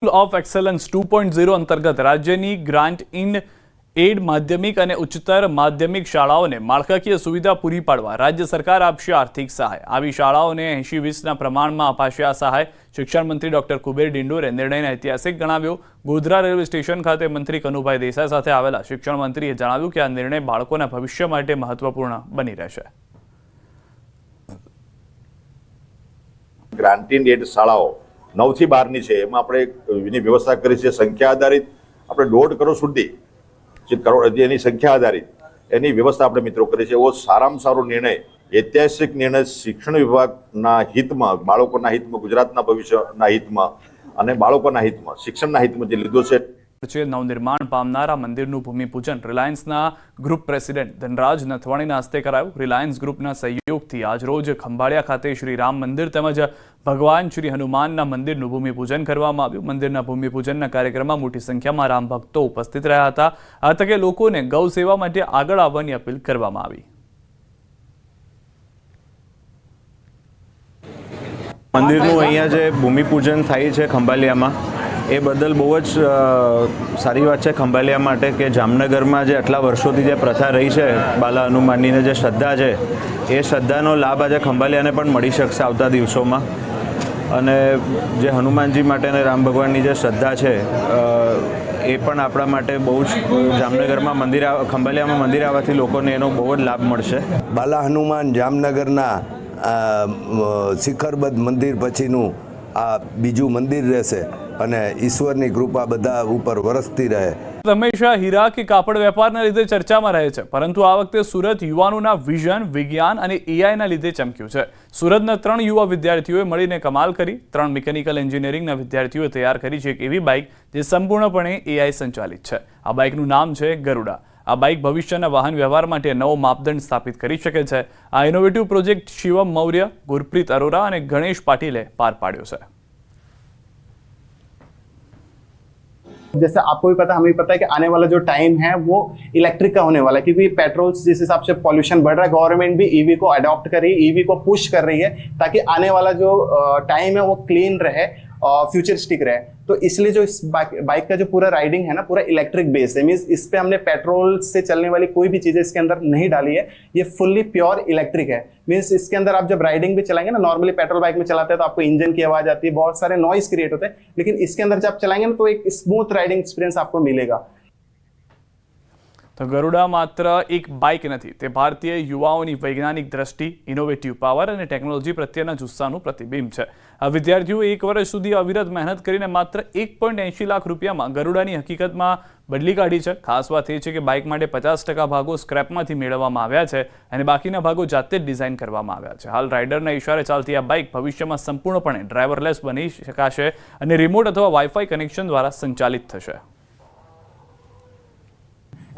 Of excellence 2.0 અંતર્ગત રાજ્યની grant in add માધ્યમિક અને ઉચ્ચતર માધ્યમિક શાળાઓને માળખાકીય સુવિધા પૂરી પાડવા રાજ્ય સરકાર આપશે આર્થિક સહાય। આવી શાળાઓને 80-20ના પ્રમાણમાં અપાશે આ સહાય। શિક્ષણ મંત્રી ડોક્ટર કુબેર ડિંડોરે નિર્ણયને ઐતિહાસિક ગણાવ્યો। ગોધરા રેલવે સ્ટેશન ખાતે મંત્રી કનુભાઈ દેસાઈ સાથે આવેલા શિક્ષણ મંત્રીએ જણાવ્યું કે આ નિર્ણય બાળકોના ભવિષ્ય માટે મહત્વપૂર્ણ બની રહેશે। ગ્રાન્ટ ઇન એડ શાળાઓ 9 થી 12 ની છે, એમાં આપણે એની વ્યવસ્થા કરી છે સંખ્યા આધારિત। આપણે 1.5 કરોડ સુધી જે કરોડ એની સંખ્યા આધારિત એની વ્યવસ્થા આપણે મિત્રો કરી છે। એવો સારામાં સારો નિર્ણય, ઐતિહાસિક નિર્ણય શિક્ષણ વિભાગના હિતમાં, બાળકોના હિતમાં, ગુજરાતના ભવિષ્યના હિતમાં અને બાળકોના હિતમાં, શિક્ષણના હિતમાં જે લીધો છે। નવનિર્માણ પામનારા મંદિરનું ભૂમિપૂજન રિલાયન્સના ગ્રુપ પ્રેસિડેન્ટ ધનરાજ નથવાણીના હસ્તે કરાયું। રિલાયન્સ ગ્રુપના સહયોગથી આજરોજ ખંભાળિયા ખાતે શ્રી રામ મંદિર તેમજ ભગવાન શ્રી હનુમાનના મંદિરનું ભૂમિપૂજન કરવામાં આવ્યું। મંદિરના ભૂમિપૂજનના કાર્યક્રમમાં મોટી સંખ્યામાં રામ ભક્તો ઉપસ્થિત રહ્યા હતા। આ તકે લોકોને ગૌ સેવા માટે આગળ આવવાની અપીલ કરવામાં આવી। મંદિરનું અહીંયા જે ભૂમિપૂજન થાય છે ખંભાલિયામાં, એ બદલ બહુ જ સારી વાત છે ખંભાલિયા માટે કે જામનગરમાં જે આટલા વર્ષોથી જે પ્રથા રહી છે બાલા હનુમાનની જે શ્રદ્ધા છે, એ શ્રદ્ધાનો લાભ આજે ખંભાલિયાને પણ મળી શકશે આવતા દિવસોમાં। અને જે હનુમાનજી માટે અને રામ ભગવાનની જે શ્રદ્ધા છે એ પણ આપણા માટે બહુ જ જામનગરમાં ખંભાલિયામાં મંદિર આવવાથી લોકોને એનો બહુ જ લાભ મળશે। બાલા હનુમાન જામનગરના શિખરબદ્ધ મંદિર પછીનું આ બીજું મંદિર રહેશે અને ઈશ્વરની કૃપા બધા ઉપર વરસતી રહે। હંમેશા હીરા કે કાપડ વેપારના લીધે ચર્ચામાં રહે છે, પરંતુ આ વખતે સુરત યુવાનોના વિઝન, વિજ્ઞાન અને એઆઈના લીધે ચમક્યું છે। સુરતના 3 યુવા વિદ્યાર્થીઓએ મળીને કમાલ કરી। 3 મિકેનિકલ એન્જિનિયરિંગના વિદ્યાર્થીઓએ તૈયાર કરી છે એક એવી બાઇક જે સંપૂર્ણપણે એઆઈ સંચાલિત છે। આ બાઇકનું નામ છે ગરુડા। આ બાઇક ભવિષ્યના વાહન વ્યવહાર માટે નવો માપદંડ સ્થાપિત કરી શકે છે। આ ઇનોવેટિવ પ્રોજેક્ટ શિવમ મૌર્ય, ગુરપ્રીત અરોરા અને ગણેશ પાટીલે પાર પાડ્યો છે। जैसे आपको भी पता, हमें भी पता है कि आने वाला जो टाइम है वो इलेक्ट्रिक का होने वाला है, क्योंकि पेट्रोल जिस हिसाब से पॉल्यूशन बढ़ रहा है, गवर्नमेंट भी ईवी को अडॉप्ट कर रही है, ईवी को पुश कर रही है ताकि आने वाला जो टाइम है वो क्लीन रहे और फ्यूचरिस्टिक रहे। तो इसलिए जो इस बाइक का जो पूरा राइडिंग है ना, पूरा इलेक्ट्रिक बेस्ड है। मीन्स इस पे हमने पेट्रोल से चलने वाली कोई भी चीजें इसके अंदर नहीं डाली है, ये फुल्ली प्योर इलेक्ट्रिक है। मीन्स इसके अंदर आप जब राइडिंग भी चलाएंगे ना, नॉर्मली पेट्रोल बाइक में चलाते हैं तो आपको इंजन की आवाज आती है, बहुत सारे नॉइस क्रिएट होते हैं, लेकिन इसके अंदर जब चलाएंगे ना तो एक स्मूथ राइडिंग एक्सपीरियंस आपको मिलेगा। तो गरुड़ा मात्र एक बाइक नहीं, ते भारतीय युवाओनी वैज्ञानिक दृष्टि, इनोवेटिव पावर और टेक्नोलॉजी प्रत्येना जुस्साનું પ્રતિબિંબ છે। આ વિદ્યાર્થીઓ 1 વર્ષ સુધી અવિરત મહેનત કરીને માત્ર 1.80 લાખ રૂપિયામાં ગરુડાની હકીકતમાં બદલી કાઢી છે। ખાસ વાત એ છે કે બાઇક માટે 50% ભાગો સ્ક્રેપમાંથી મેળવવામાં આવ્યા છે અને બાકીના ભાગો જાતે જ ડિઝાઇન કરવામાં આવ્યા છે। હાલ રાઇડરના ઇશારે ચાલતી આ બાઇક ભવિષ્યમાં સંપૂર્ણપણે ડ્રાઈવરલેસ બની શકાશે અને રિમોટ અથવા વાઈફાઈ કનેક્શન દ્વારા સંચાલિત થશે।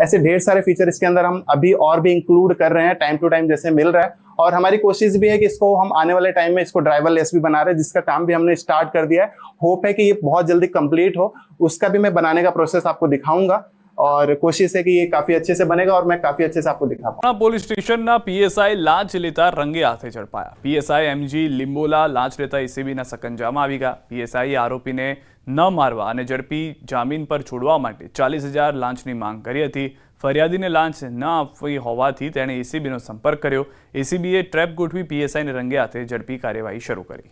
ऐसे ढेर सारे फीचर इसके अंदर हम अभी और भी इंक्लूड कर रहे हैं, टाइम टू टाइम जैसे मिल रहा है। और हमारी कोशिश भी है कि इसको हम आने वाले टाइम में इसको ड्राइवरलेस भी बना रहे हैं, जिसका काम भी हमने स्टार्ट कर दिया है। होप है कि ये बहुत जल्दी कंप्लीट हो, उसका भी मैं बनाने का प्रोसेस आपको दिखाऊंगा और कोशिश है कि ये काफी अच्छे से बनेगा और मैं काफी अच्छे से आपको दिखा पाऊंगा। પોલીસ સ્ટેશનના પીએસઆઈ લાંચ લેતા રંગે હાથે ઝડપાયા। પીએસઆઈ એમજી લિંબોલા લાંચ લેતા એસીબીના સકંજામાં આવી ગયા। પીએસઆઈએ આરોપીને ન મારવા અને ઝડપી જામીન પર છોડવા માટે 40,000 લાંચની માંગ કરી હતી। ફરિયાદીને લાંચ ન આપવી હોવાથી તેણે એસીબીનો સંપર્ક કર્યો। એસીબીએ ટ્રેપ ગોઠવી પીએસઆઈને રંગે હાથે ઝડપી કાર્યવાહી શરૂ કરી।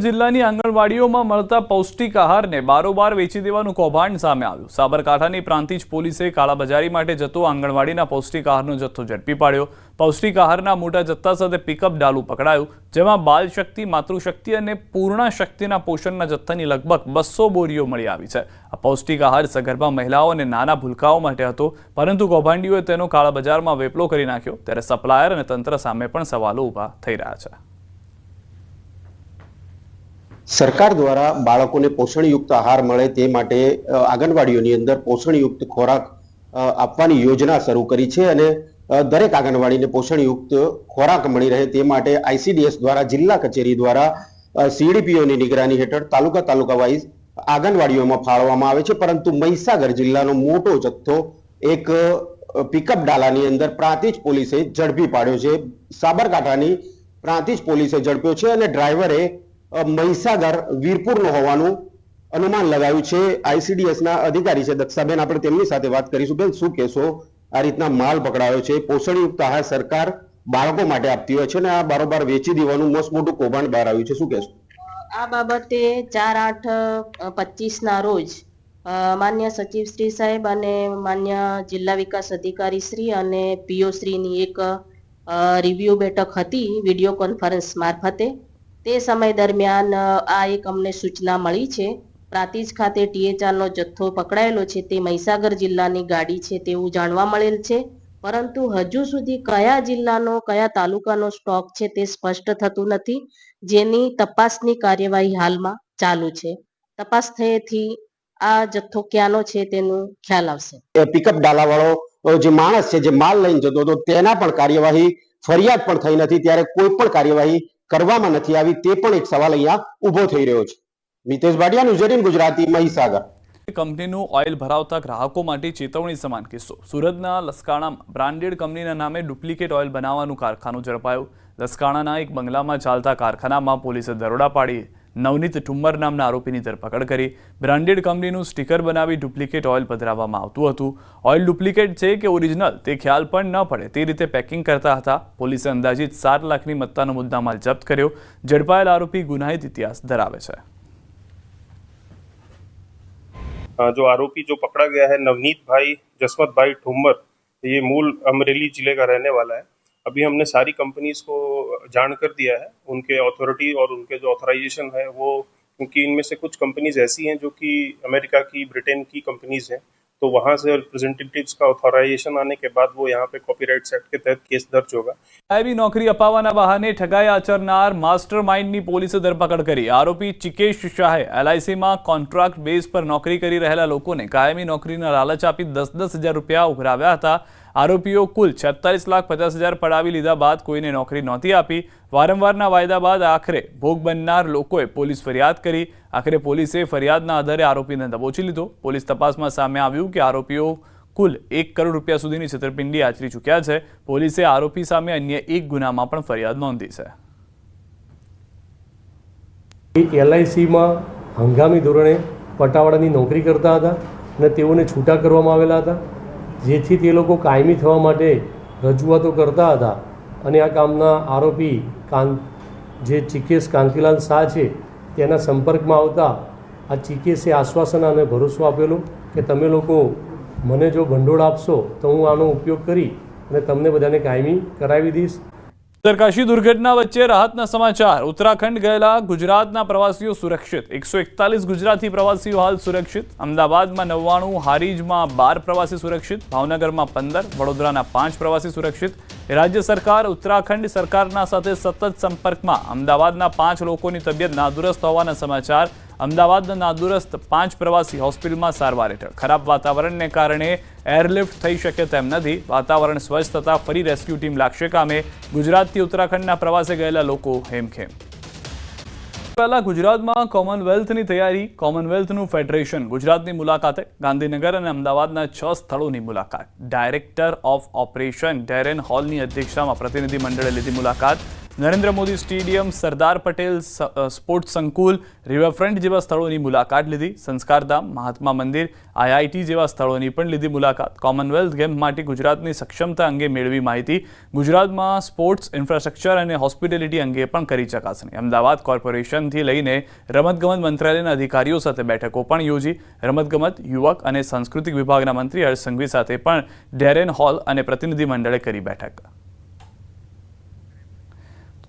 જિલ્લાની આંગણવાડીઓમાં મળતા પૌષ્ટિક આહારને બારોબાર વેચી દેવાનું કૌભાંડ સામે આવ્યું। સાબરકાંઠાની પ્રાંતિજ પોલીસે કાળાબજારી માટે જતો આંગણવાડીના પૌષ્ટિક આહારનો જથ્થો ઝડપી પાડ્યો। પૌષ્ટિક આહારના મોટા જથ્થા સાથે પિકઅપ ડાલું પકડાયું, જેમાં બાલ શક્તિ, માતૃશક્તિ અને પૂર્ણ શક્તિના પોષણના જથ્થાની લગભગ 200 બોરીઓ મળી આવી છે। આ પૌષ્ટિક આહાર સગર્ભા મહિલાઓ અને નાના ભૂલકાઓ માટે હતો, પરંતુ કૌભાંડીઓએ તેનો કાળાબજારમાં વેપલો કરી નાખ્યો। ત્યારે સપ્લાયર અને તંત્ર સામે પણ સવાલો ઊભા થઈ રહ્યા છે। સરકાર દ્વારા બાળકોને પોષણયુક્ત આહાર મળે તે માટે આંગણવાડીઓની અંદર પોષણયુક્ત ખોરાક આપવાની યોજના શરૂ કરી છે અને દરેક આંગણવાડીને પોષણયુક્ત ખોરાક મળી રહે તે માટે આઈસીડીએસ દ્વારા જિલ્લા કચેરી દ્વારા સીડીપીઓની નિગરાની હેઠળ તાલુકા વાઇઝ આંગણવાડીઓમાં ફાળવવામાં આવે છે। પરંતુ મહીસાગર જિલ્લાનો મોટો જથ્થો એક પિકઅપ ડાલાની અંદર પ્રાંતિજ પોલીસે ઝડપી પાડ્યો છે। સાબરકાંઠાની પ્રાંતિજ પોલીસે ઝડપ્યો છે અને ડ્રાઈવરે મહીસાગર વીરપુરનો હોવાનું અનુમાન લગાવ્યું છે. આઈસીડીએસના અધિકારી છે દક્ષાબેન, આપણે તેમની સાથે વાત કરીશું. બેન, શું કહેશો? આ રીતના માલ પકડાયો છે, પોષણયુક્ત આહાર સરકાર બાળકો માટે આપતી હોય છે ને આ બારોબાર વેચી દેવાનું મસ્ત મોટું કૌભાંડ બહાર આવ્યું છે, શું કહેશો? આ બાબતે 4/8/25 ના રોજ માન્ય સચિવ શ્રી સાહેબ અને માન્ય જિલ્લા વિકાસ અધિકારી શ્રી અને પીઓ શ્રીની એક રિવ્યુ બેઠક હતી વિડીયો કોન્ફરન્સ મારફતે. તે સમય દરમિયાન આ એક અમને સૂચના મળી છે. પ્રાંતિજ ખાતે THRનો જથ્થો પકડાયેલો છે તે મહીસાગર જિલ્લાની ગાડી છે તેવું જાણવા મળેલ છે, પરંતુ હજુ સુધી કયા જિલ્લાનો કયા તાલુકાનો સ્ટોક છે તે સ્પષ્ટ થતું નથી, જેની તપાસની કાર્યવાહી હાલમાં ચાલુ છે. તપાસ થયેથી આ જથ્થો ક્યાંનો છે તેનું ખ્યાલ આવશે. પિકઅપ ડાલાવાળો જે માણસ છે જે માલ લઈને જતો હતો તેના પણ કાર્યવાહી ફરિયાદ પણ થઈ નથી, ત્યારે કોઈ પણ કાર્યવાહી કરવામાં નથી આવી. તે પણ એક સવાલ અહીંયા ઊભો થઈ રહ્યો છે. મિતેશ ભાટિયા, ન્યૂઝ 18 ગુજરાતી, મહીસાગર. કંપનીનું ઓઇલ ભરાવતા ગ્રાહકો માટે ચેતવણી સમાન કિસ્સો. સુરતના લસકાણામાં બ્રાન્ડેડ કંપનીના નામે ડુપ્લિકેટ ઓઇલ બનાવવાનું કારખાનું ઝડપાયું. લસકાણાના એક બંગલામાં ચાલતા કારખાનામાં પોલીસે દરોડા પાડી નવનીત ઠુમ્મર નામના આરોપીની ધરપકડ કરી. બ્રાન્ડેડ કંપનીનું સ્ટીકર બનાવી ડુપ્લિકેટ ઓઇલ પધરાવવામાં આવતું હતું. ઓઇલ ડુપ્લિકેટ છે કે ઓરિજિનલ તે ખ્યાલ પણ ન પડે તે રીતે પેકિંગ કરતા હતા. પોલીસે અંદાજિત 7 લાખની મત્તાનો મુદ્દામાલ જપ્ત કર્યો. ઝડપાયેલ આરોપી ગુનાહિત ઇતિહાસ ધરાવે છે. जो आरोपी जो पकड़ा गया है नवनीत भाई जसवंत भाई ठुम्मर, ये मूल अमरेली जिले का रहने वाला है. अभी हमने सारी कंपनीज को जान कर दिया है, उनके अथॉरिटी और उनके जो ऑथराइजेशन है वो, क्योंकि इनमें से कुछ कंपनीज ऐसी हैं जो कि अमेरिका की ब्रिटेन की कंपनीज हैं, तो वहाँ से रिप्रेजेंटेटिव्स का ऑथराइजेशन आने के बाद वो यहाँ पे कॉपीराइट्स एक्ट के तहत केस दर्ज होगा. કાયમી નોકરી અપાવવાના બહાને ઠગાઈ આચરનાર માસ્ટર માઇન્ડની પોલીસે ધરપકડ કરી. આરોપી ચિકેશ શાહે LICમાં કોન્ટ્રાક્ટ બેઝ પર નોકરી કરી રહેલા લોકોને કાયમી નોકરીના લાલચ આપી 10,000 રૂપિયા ઉઘરાવ્યા હતા. આરોપીઓ કુલ 46,50,000 પડાવી લીધા બાદ કોઈને નોકરી નહોતી આપી. વારંવારના વાયદા બાદ આખરે ભોગ બનનાર લોકોએ પોલીસ ફરિયાદ કરી. આખરે પોલીસે ફરિયાદના આધારે આરોપીને દબોચી લીધો. પોલીસ તપાસમાં સામે આવ્યું કે આરોપીઓ કુલ 1 કરોડ રૂપિયા સુધીની છેતરપિંડી આચરી ચૂક્યા છે. પોલીસે આરોપી સામે અન્ય એક ગુનામાં પણ ફરિયાદ નોંધી છે. LICમાં હંગામી ધોરણે પટાવાળાની નોકરી કરતા હતા અને તેઓને છૂટા કરવામાં આવેલા હતા, જેથી તે લોકો કાયમી થવા માટે રજૂઆતો કરતા હતા. અને આ કામના આરોપી જે ચિકેશ કાંતિલાલ શાહ છે તેના સંપર્કમાં આવતા આ ચિકેશે આશ્વાસન અને ભરોસો આપેલો કે તમે લોકો મને જો ભંડોળ આપશો તો હું આનો ઉપયોગ કરી અને તમને બધાને કાયમી કરાવી દઈશ. ઉત્તરકાશી દુર્ઘટના વચ્ચે રાહતના સમાચાર. ઉત્તરાખંડ ગયેલા ગુજરાતના પ્રવાસીઓ સુરક્ષિત. 141 ગુજરાતી પ્રવાસીઓ હાલ સુરક્ષિત. અમદાવાદમાં 99, હારીજમાં 12 પ્રવાસી સુરક્ષિત, ભાવનગરમાં 15, વડોદરાના 5 પ્રવાસી સુરક્ષિત. રાજ્ય સરકાર ઉત્તરાખંડ સરકારના સાથે સતત સંપર્કમાં. અમદાવાદના 5 લોકોની તબિયત નાદુરસ્ત હોવાના સમાચાર. અમદાવાદના નાદુરસ્ત 5 પ્રવાસી હોસ્પિટલમાં સારવાર હેઠળ. ખરાબ વાતાવરણને કારણે એરલિફ્ટ થઈ શકે તેમ નથી. વાતાવરણ સ્વચ્છ થતાં ફરી રેસ્ક્યુ ટીમ લાગશે કામે. ગુજરાતથી ઉત્તરાખંડના પ્રવાસે ગયેલા લોકો હેમખેમ. પહેલા ગુજરાતમાં કોમનવેલ્થની તૈયારી. કોમનવેલ્થનું ફેડરેશન ગુજરાતની મુલાકાતે. ગાંધીનગર અને અમદાવાદના 6 સ્થળોની મુલાકાત. ડાયરેક્ટર ઓફ ઓપરેશન ડેરેન હોલની અધ્યક્ષતામાં પ્રતિનિધિ મંડળે લીધી મુલાકાત. નરેન્દ્ર મોદી સ્ટેડિયમ, સરદાર પટેલ સ્પોર્ટ્સ સંકુલ, રિવરફ્રન્ટ જેવા સ્થળોની મુલાકાત લીધી. સંસ્કારધામ, મહાત્મા મંદિર, IIT જેવા સ્થળોની પણ લીધી મુલાકાત. કોમનવેલ્થ ગેમ માટે ગુજરાતની સક્ષમતા અંગે મેળવી માહિતી. ગુજરાતમાં સ્પોર્ટ્સ ઇન્ફ્રાસ્ટ્રક્ચર અને હોસ્પિટાલિટી અંગે પણ કરી ચકાસણી. અમદાવાદ કોર્પોરેશનથી લઈને રમતગમત મંત્રાલયના અધિકારીઓ સાથે બેઠકો પણ યોજી. રમતગમત, યુવક અને સાંસ્કૃતિક વિભાગના મંત્રી હર્ષ સંઘવી સાથે પણ ડેરેન હોલ અને પ્રતિનિધિ મંડળે કરી બેઠક.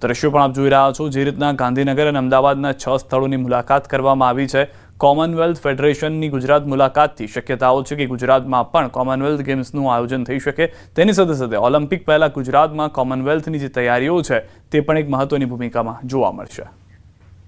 દ્રશ્યો પણ આપ જોઈ રહ્યા છો. જે રીતના ગાંધીનગર અને અમદાવાદના 6 સ્થળોની મુલાકાત કરવામાં આવી છે. કોમનવેલ્થ ફેડરેશનની ગુજરાત મુલાકાતથી શક્યતાઓ છે કે ગુજરાતમાં પણ કોમનવેલ્થ ગેમ્સનું આયોજન થઈ શકે. તેની સાથે સાથે ઓલિમ્પિક પહેલા ગુજરાતમાં કોમનવેલ્થની જે તૈયારીઓ છે તે પણ એક મહત્વની ભૂમિકામાં જોવા મળશે.